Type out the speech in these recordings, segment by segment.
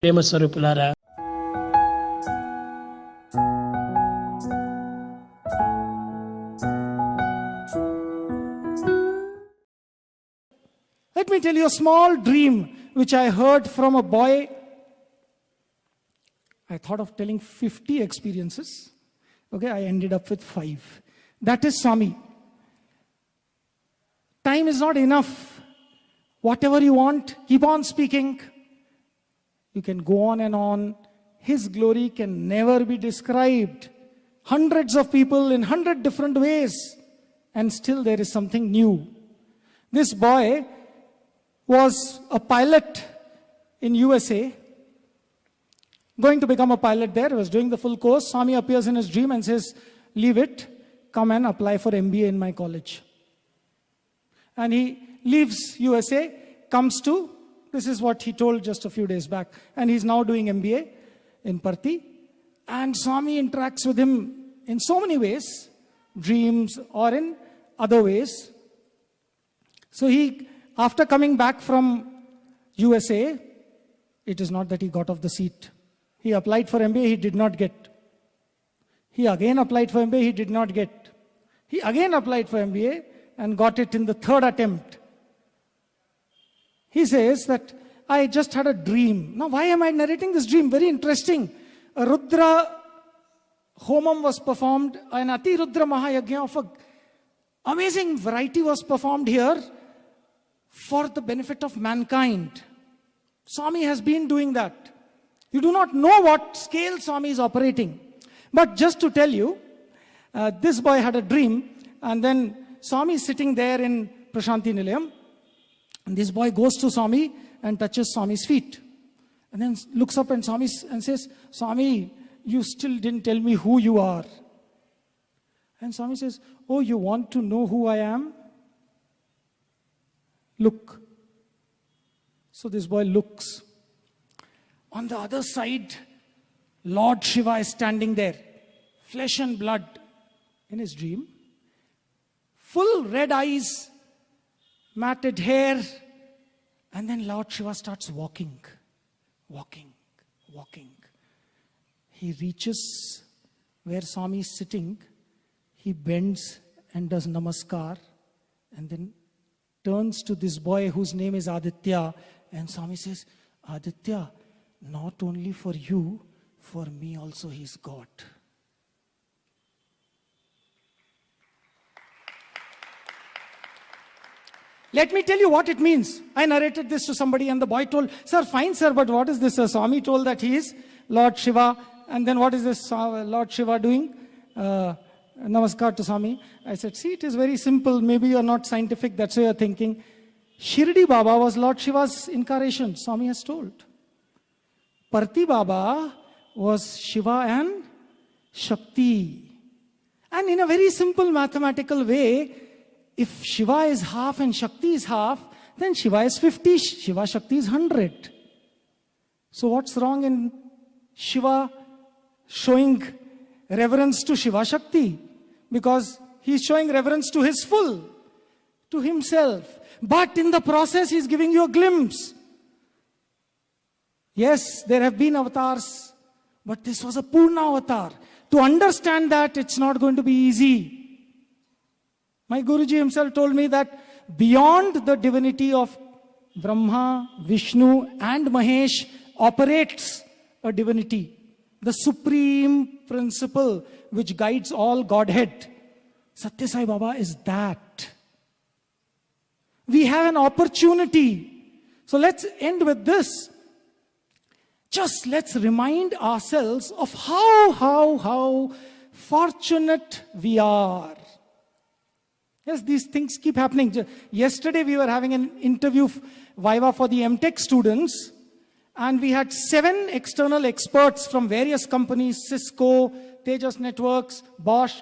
ప్రేమ స్వరూపులారా, let me tell you a small dream which I heard from a boy. I thought of telling 50 experiences. Okay, I ended up with 5. That is Swami. Time is not enough. Whatever you want, keep on speaking. You can go on and on. His glory can never be described. Hundreds of people in 100 different ways, and still there is something new. This boy was a pilot in USA, going to become a pilot there. He was doing the full course. Swami appears in his dream and says, leave it, come and apply for MBA in my college. And he leaves USA, comes to, this is what he told just a few days back, and he's now doing MBA in Parthi. And Swami interacts with him in so many ways, dreams or in other ways. So he, after coming back from USA, it is not that he got off the seat. He applied for MBA, he did not get. He again applied for MBA, he did not get. He again applied for MBA and got it in the 3rd attempt. He says that I just had a dream. Now, why am I narrating this dream? Very interesting. A Rudra Homam was performed, an Ati Rudra Mahayagya of an amazing variety was performed here for the benefit of mankind. Swami has been doing that. You do not know what scale Swami is operating. But just to tell you, this boy had a dream, and then Swami is sitting there in Prashanti Nilayam, and this boy goes to Swami and touches Swami's feet. And then looks up and Swami and says, Swami, you still didn't tell me who you are. And Swami says, oh, you want to know who I am? Look. So this boy looks. On the other side, Lord Shiva is standing there, flesh and blood in his dream. Full red eyes, matted hair, and then Lord Shiva starts walking. He reaches where Swami is sitting, he bends and does namaskar, and then turns to this boy whose name is Aditya, and Swami says, Aditya, not only for you, for me also he is God. Let me tell you what it means. I narrated this to somebody and the boy told, sir, fine sir, but what is this? Sir? Swami told that he is Lord Shiva. And then what is this Lord Shiva doing? Namaskar to Swami. I said, see, it is very simple. Maybe you are not scientific, that's why you are thinking. Shirdi Baba was Lord Shiva's incarnation, Swami has told. Parthi Baba was Shiva and Shakti. And in a very simple mathematical way, if Shiva is half and Shakti is half, then Shiva is 50, Shiva Shakti is 100. So what's wrong in Shiva showing reverence to Shiva Shakti? Because he's showing reverence to his full, to himself. But in the process, he's giving you a glimpse. Yes, there have been avatars, but this was a Purna avatar. To understand that, it's not going to be easy. My Guruji himself told me that beyond the divinity of Brahma, Vishnu and Mahesh operates a divinity, the supreme principle which guides all Godhead. Satya Sai Baba is that. We have an opportunity. So let's end with this. Just let's remind ourselves of how fortunate we are. Yes, these things keep happening. Yesterday we were having an interview Viva for the MTech students, and we had 7 external experts from various companies, Cisco, Tejas Networks, Bosch,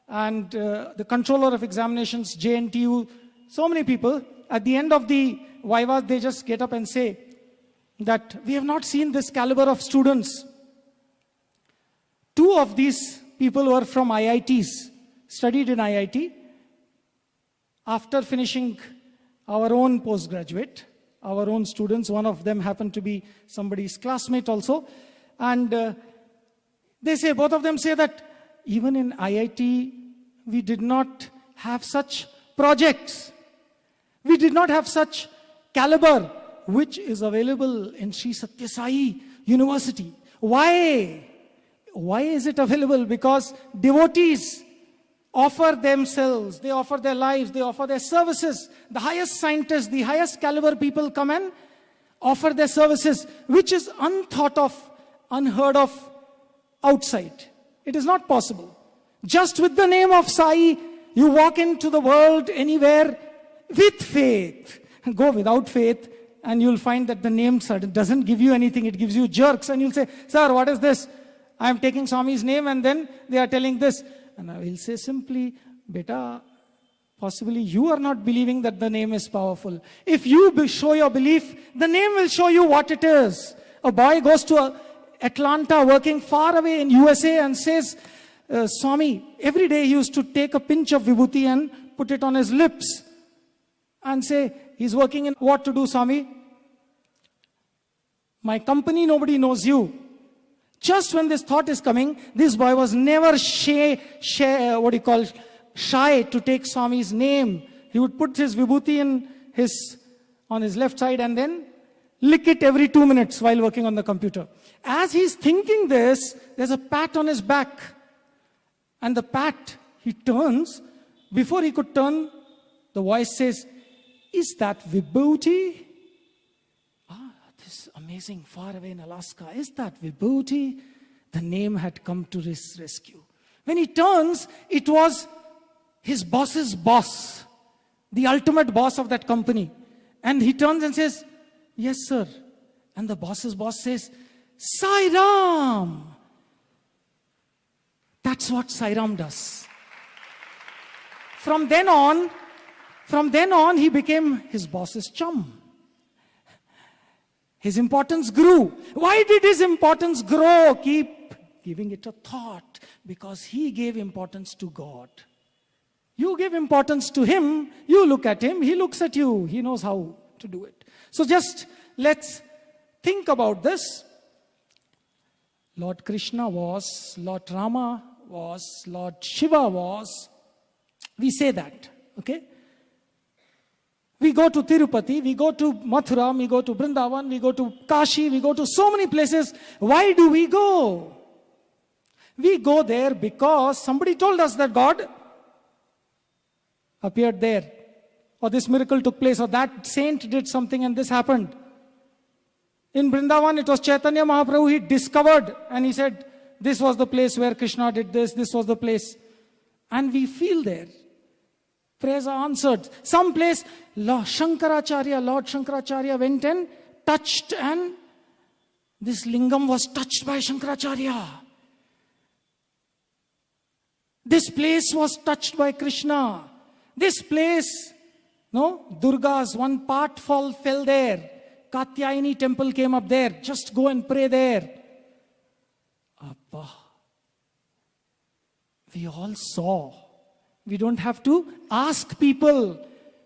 and the controller of examinations, JNTU, so many people. At the end of the Viva, they just get up and say that we have not seen this caliber of students. 2 of these people were from IITs, studied in IIT. After finishing our own postgraduate, our own students. One of them happened to be somebody's classmate also. And both of them say that even in IIT, we did not have such projects. We did not have such caliber, which is available in Sri Satya Sai University. Why? Why is it available? Because devotees offer themselves, they offer their lives, they offer their services. The highest scientists, the highest caliber people come and offer their services, which is unthought of, unheard of outside. It is not possible. Just with the name of Sai, you walk into the world anywhere with faith. Go without faith and you'll find that the name doesn't give you anything. It gives you jerks. And you'll say, sir, what is this? I am taking Swami's name and then they are telling this. And I will say simply, beta, possibly you are not believing that the name is powerful. If you show your belief, the name will show you what it is. A boy goes to Atlanta, working far away in USA, and says, Swami, every day he used to take a pinch of vibhuti and put it on his lips and say, he's working in what to do, Swami? My company, nobody knows you. Just when this thought is coming, this boy was never shy to take Swami's name. He would put his vibhuti on his left side and then lick it every 2 minutes while working on the computer. As he's thinking this, there's a pat on his back. And the pat, he turns. Before he could turn, the voice says, is that vibhuti? This amazing, far away in Alaska. Is that vibhuti? The name had come to his rescue. When he turns, it was his boss's boss, the ultimate boss of that company. And he turns and says, yes, sir. And the boss's boss says, Sai Ram. That's what Sai Ram does. From then on, he became his boss's chum. His importance grew. Why did his importance grow? Keep giving it a thought. Because he gave importance to God. You give importance to him, you look at him, he looks at you. He knows how to do it. So just let's think about this. Lord Krishna was, Lord Rama was, Lord Shiva was. We say that, okay? We go to Tirupati, we go to Mathura, we go to Vrindavan, we go to Kashi, we go to so many places. Why do we go? We go there because somebody told us that God appeared there, or this miracle took place, or that saint did something and this happened. In Vrindavan, it was Chaitanya Mahaprabhu, he discovered and he said, this was the place where Krishna did this was the place. And we feel there. Prayers are answered. Some place, Lord Shankaracharya went and touched, and this lingam was touched by Shankaracharya. This place was touched by Krishna. This place, Durga's one part fell there. Katyayani temple came up there. Just go and pray there. Abba. We all saw. We don't have to ask people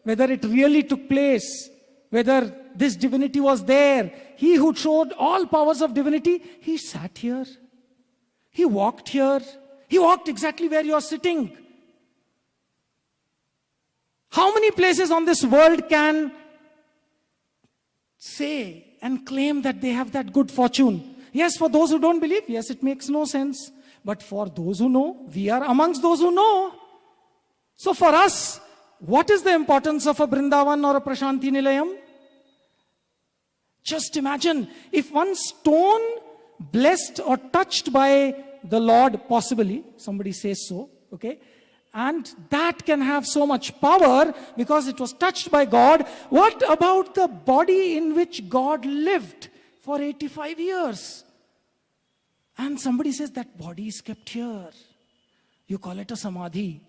whether it really took place, whether this divinity was there. He who showed all powers of divinity, he sat here. He walked here. He walked exactly where you are sitting. How many places on this world can say and claim that they have that good fortune? Yes, for those who don't believe, yes, it makes no sense. But for those who know, we are amongst those who know. So for us, what is the importance of a Vrindavan or a Prashanti Nilayam? Just imagine, if one stone blessed or touched by the Lord, possibly, somebody says so, okay, and that can have so much power because it was touched by God. What about the body in which God lived for 85 years? And somebody says that body is kept here. You call it a samadhi.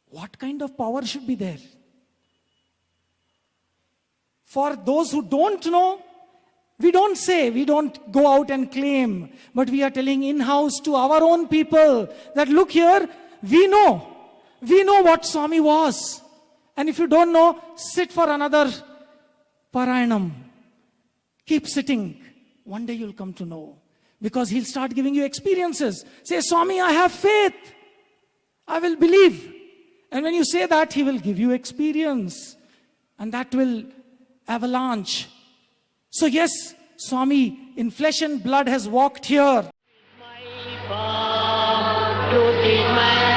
What kind of power should be there? For those who don't know, we don't say, we don't go out and claim, but we are telling in-house to our own people that look here, we know what Swami was. And if you don't know, sit for another Parayanam. Keep sitting. One day you'll come to know. Because he'll start giving you experiences. Say, Swami, I have faith. I will believe. And when you say that, he will give you experience. And that will avalanche. So yes, Swami, in flesh and blood has walked here. My path to the man.